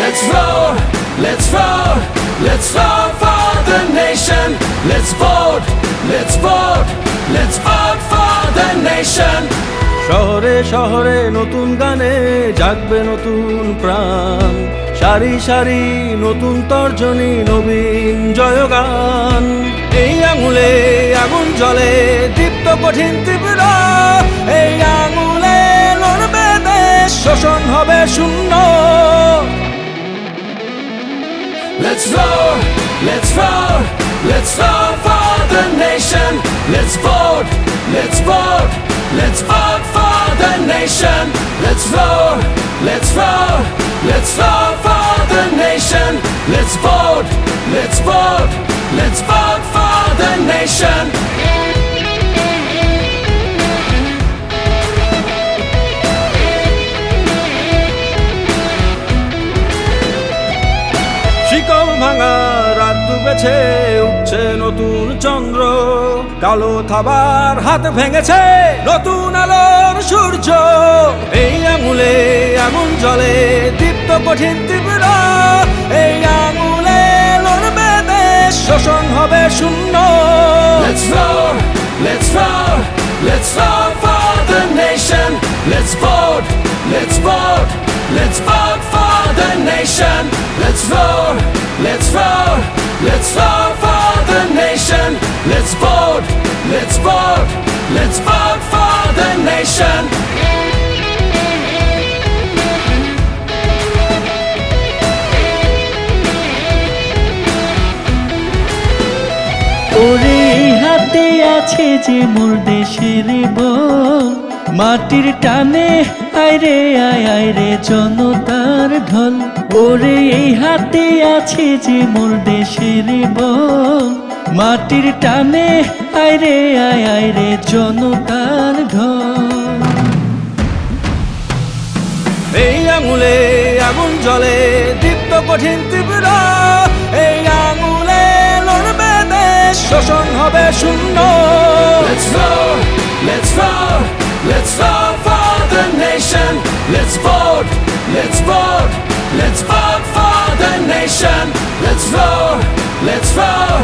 Let's roar, let's roar, let's roar for the nation. Let's vote, let's vote, let's vote for the nation. শহরে শহরে নতুন গানে জাগবে নতুন প্রাণ, সারি সারি নতুন তর্জনী, নবীন জয়গান। এই আঙুলে আগুন জ্বলে, দীপ্ত কঠিন তীব্র, এই আঙুলে লড়বে দেশ, শোষণ হবে শূন্য। Let's roar, let's roar, let's roar for the nation. Let's vote, let's vote, let's vote for the nation. Let's roar, let's roar, let's roar for the nation. Let's vote, let's vote, let's vote for the nation. শিকল ভাঙা রাত ডুবেছে, উঠছে নতুন চন্দ্র, কালো থাবার হাত ভেঙেছে নতুন আলোর সূর্য। এই আঙুলে আগুন জ্বলে, দীপ্ত কঠিন তীব্র, এই আঙুলে লড়বে দেশ, শোষণ হবে শূন্য। Let's roar, let's roar, let's roar for the nation. Let's vote, let's vote, let's vote for the nation. Let's roar, let's roar, let's roar for the nation. Let's vote, let's vote, let's vote for the nation. ওরে এই হাতে আছে যে মোর দেশের বল, মাটির টানে আইরে আয় আইরে জনতার ঢল। ওরে এই হাতে আছে যে মোর দেশের বল, মাটির টানে আইরে আয় আইরে জনতার ঢল। এই আঙুলে আগুন জ্বলে, দীপ্ত কঠিন তীব্র, এই আঙুলে লড়বে দেশ, শোষণ হবে শূন্য। Let's roar, let's roar, let's roar for the nation. Let's vote, let's vote, let's vote for the nation. Let's roar, let's roar,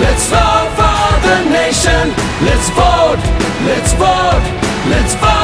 let's roar for the nation. Let's vote, let's vote, let's vote.